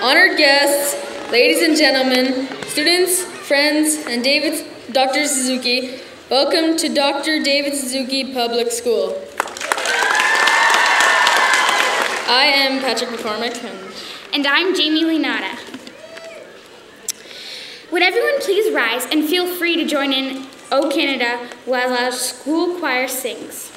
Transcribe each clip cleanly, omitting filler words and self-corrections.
honored guests, ladies and gentlemen, students, friends, and Dr. Suzuki, welcome to Dr. David Suzuki Public School. I am Patrick McCormick. And I'm Jamie Lenata. Would everyone please rise and feel free to join in O Canada while our school choir sings.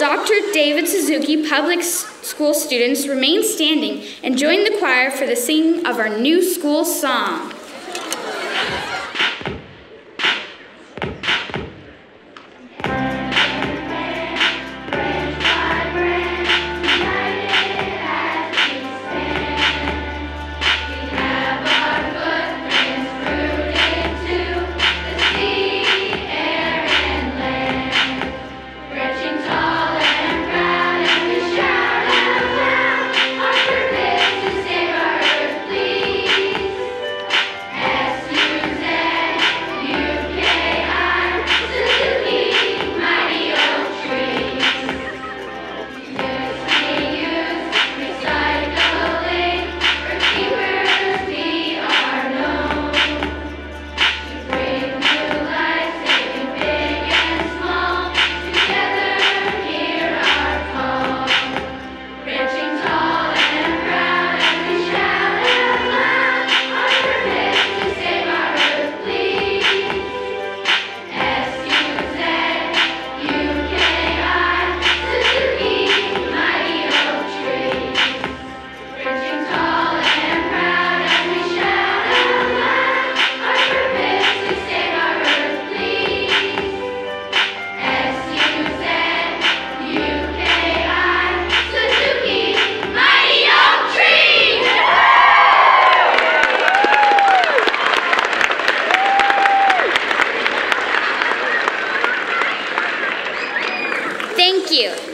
Dr. David Suzuki Public School students remain standing and join the choir for the singing of our new school song.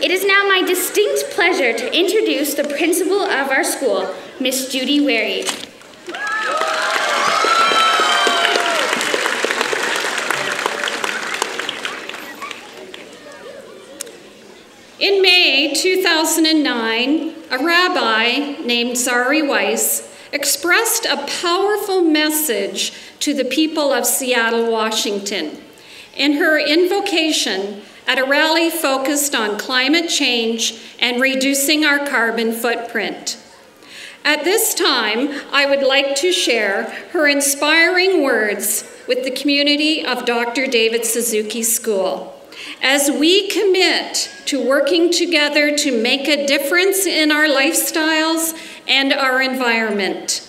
It is now my distinct pleasure to introduce the principal of our school, Miss Judy Wherry. In May 2009, a rabbi named Zari Weiss expressed a powerful message to the people of Seattle, Washington, in her invocation at a rally focused on climate change and reducing our carbon footprint. At this time, I would like to share her inspiring words with the community of Dr. David Suzuki School as we commit to working together to make a difference in our lifestyles and our environment.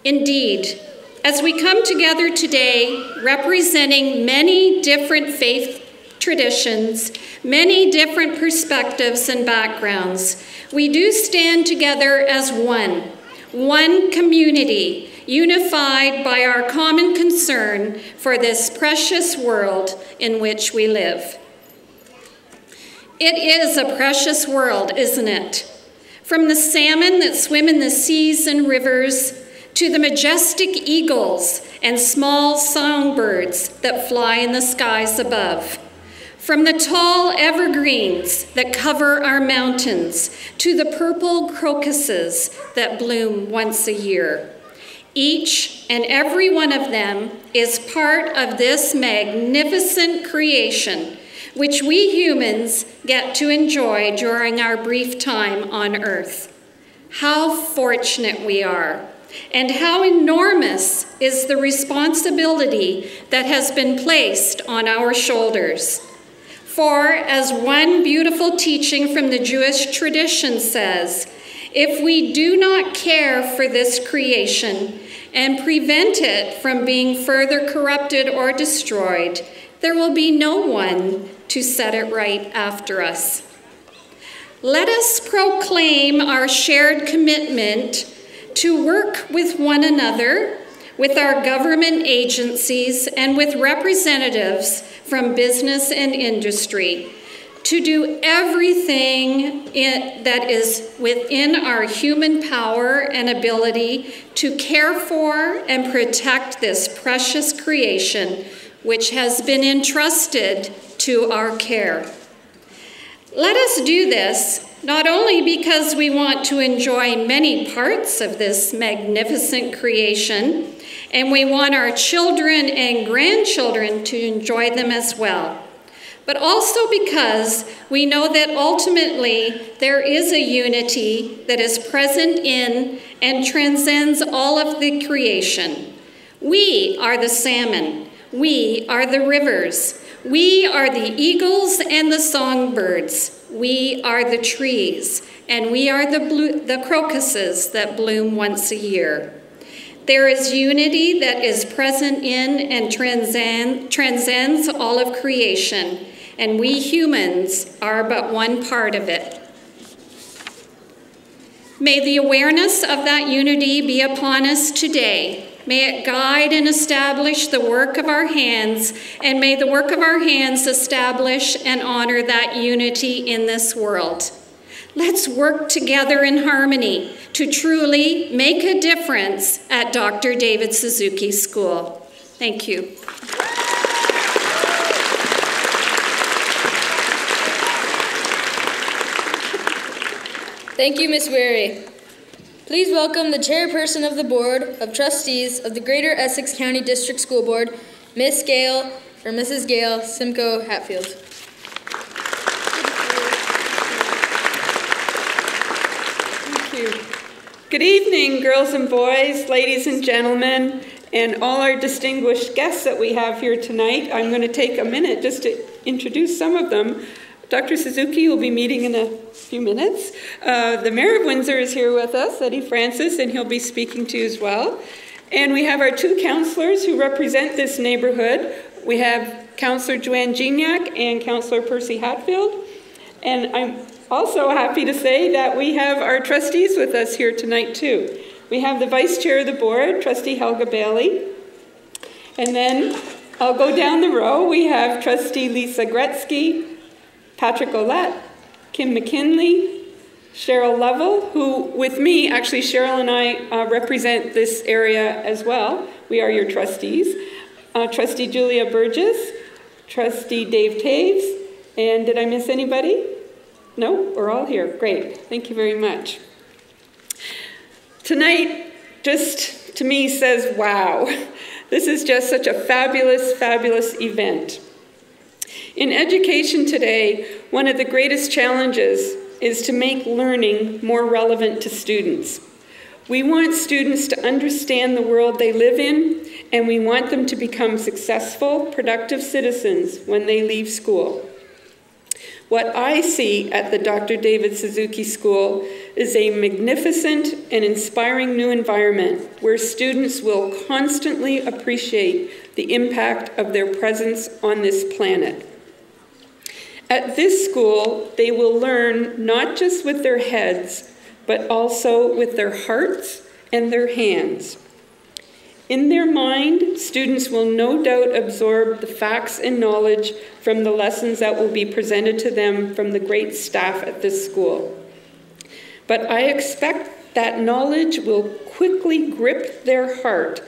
Indeed, as we come together today, representing many different faith traditions, many different perspectives and backgrounds, we do stand together as one community, unified by our common concern for this precious world in which we live. It is a precious world, isn't it? From the salmon that swim in the seas and rivers, to the majestic eagles and small songbirds that fly in the skies above. From the tall evergreens that cover our mountains to the purple crocuses that bloom once a year. Each and every one of them is part of this magnificent creation, which we humans get to enjoy during our brief time on Earth. How fortunate we are, and how enormous is the responsibility that has been placed on our shoulders. For, as one beautiful teaching from the Jewish tradition says, if we do not care for this creation and prevent it from being further corrupted or destroyed, there will be no one to set it right after us. Let us proclaim our shared commitment to work with one another, with our government agencies, and with representatives from business and industry, to do everything that is within our human power and ability to care for and protect this precious creation which has been entrusted to our care. Let us do this not only because we want to enjoy many parts of this magnificent creation, and we want our children and grandchildren to enjoy them as well, but also because we know that ultimately there is a unity that is present in and transcends all of the creation. We are the salmon. We are the rivers. We are the eagles and the songbirds. We are the trees, and we are the crocuses that bloom once a year. There is unity that is present in and transcends all of creation, and we humans are but one part of it. May the awareness of that unity be upon us today. May it guide and establish the work of our hands, and may the work of our hands establish and honor that unity in this world. Let's work together in harmony to truly make a difference at Dr. David Suzuki School. Thank you. Thank you, Ms. Wherry. Please welcome the Chairperson of the Board of Trustees of the Greater Essex County District School Board, Miss Gale, or Mrs. Gale Simko-Hatfield. Thank you. Good evening, girls and boys, ladies and gentlemen, and all our distinguished guests that we have here tonight. I'm going to take a minute just to introduce some of them. Dr. Suzuki will be meeting in a few minutes. The Mayor of Windsor is here with us, Eddie Francis, and he'll be speaking to you as well. And we have our two councillors who represent this neighborhood. We have Councillor Joanne Gignac and Councillor Percy Hatfield. And I'm also happy to say that we have our trustees with us here tonight too. We have the Vice Chair of the Board, Trustee Helga Bailey. And then I'll go down the row. We have Trustee Lisa Gretzky, Patrick Ouellette, Kim McKinley, Cheryl Lovell, who with me, actually Cheryl and I represent this area as well. We are your trustees. Trustee Julia Burgess, Trustee Dave Taves, and did I miss anybody? No, we're all here. Great, thank you very much. Tonight, just to me says, wow. This is just such a fabulous, fabulous event. In education today, one of the greatest challenges is to make learning more relevant to students. We want students to understand the world they live in, and we want them to become successful, productive citizens when they leave school. What I see at the Dr. David Suzuki School is a magnificent and inspiring new environment where students will constantly appreciate the impact of their presence on this planet. At this school, they will learn not just with their heads, but also with their hearts and their hands. In their mind, students will no doubt absorb the facts and knowledge from the lessons that will be presented to them from the great staff at this school. But I expect that knowledge will quickly grip their heart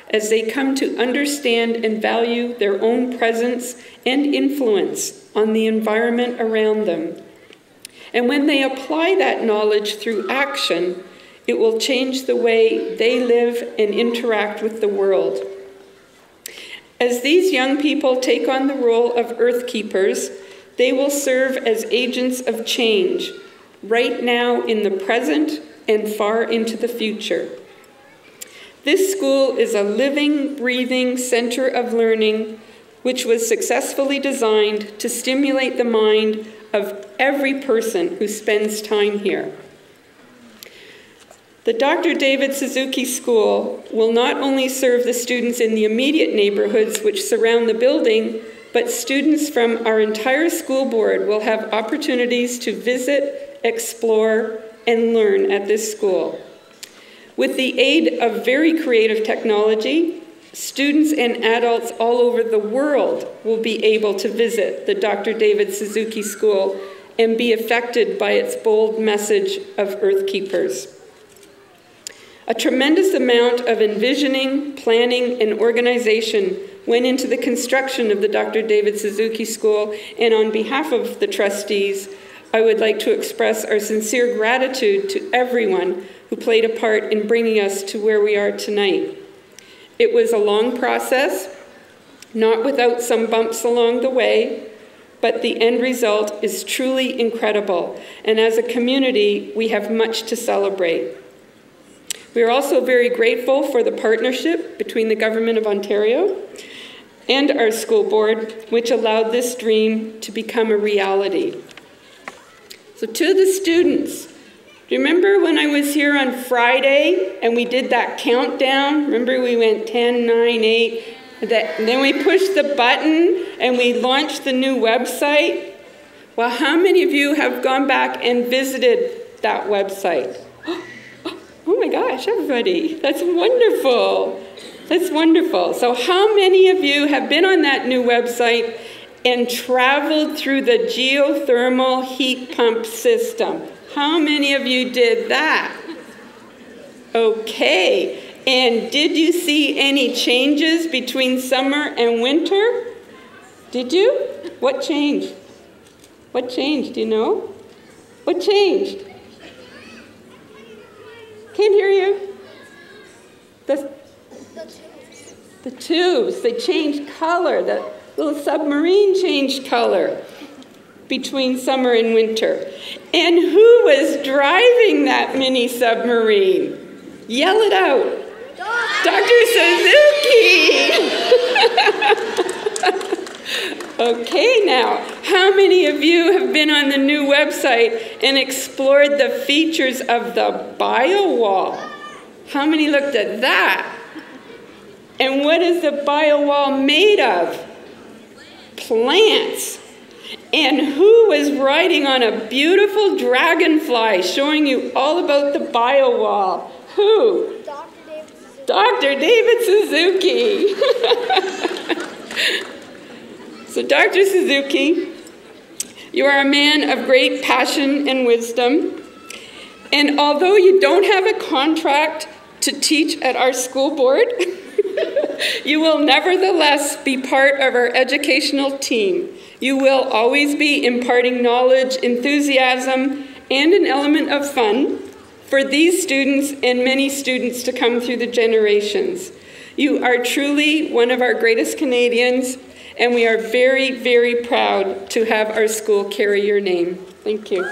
as they come to understand and value their own presence and influence on the environment around them. And when they apply that knowledge through action, it will change the way they live and interact with the world. As these young people take on the role of Earth Keepers, they will serve as agents of change, right now in the present and far into the future. This school is a living, breathing center of learning which was successfully designed to stimulate the mind of every person who spends time here. The Dr. David Suzuki School will not only serve the students in the immediate neighborhoods which surround the building, but students from our entire school board will have opportunities to visit, explore, and learn at this school. With the aid of very creative technology, students and adults all over the world will be able to visit the Dr. David Suzuki School and be affected by its bold message of Earth Keepers. A tremendous amount of envisioning, planning, and organization went into the construction of the Dr. David Suzuki School, and on behalf of the trustees, I would like to express our sincere gratitude to everyone who played a part in bringing us to where we are tonight. It was a long process, not without some bumps along the way, but the end result is truly incredible, and as a community, we have much to celebrate. We are also very grateful for the partnership between the Government of Ontario and our school board, which allowed this dream to become a reality. So to the students, do you remember when I was here on Friday and we did that countdown? Remember we went 10, 9, 8, and then we pushed the button and we launched the new website? Well, how many of you have gone back and visited that website? Oh my gosh, everybody, that's wonderful. That's wonderful. So how many of you have been on that new website and traveled through the geothermal heat pump system? How many of you did that? Okay, and did you see any changes between summer and winter? Did you? What changed? What changed, do you know? What changed? Can't hear you. The tubes, they changed color. The little submarine changed color between summer and winter. And who was driving that mini submarine? Yell it out. Dr. Suzuki. Okay, now, how many of you have been on the new website and explored the features of the bio wall? How many looked at that? And what is the bio wall made of? Plants. And who was riding on a beautiful dragonfly showing you all about the bio wall? Who? Dr. David Suzuki. So Dr. Suzuki, you are a man of great passion and wisdom. And although you don't have a contract to teach at our school board, you will nevertheless be part of our educational team. You will always be imparting knowledge, enthusiasm, and an element of fun for these students and many students to come through the generations. You are truly one of our greatest Canadians, and we are very, very proud to have our school carry your name. Thank you.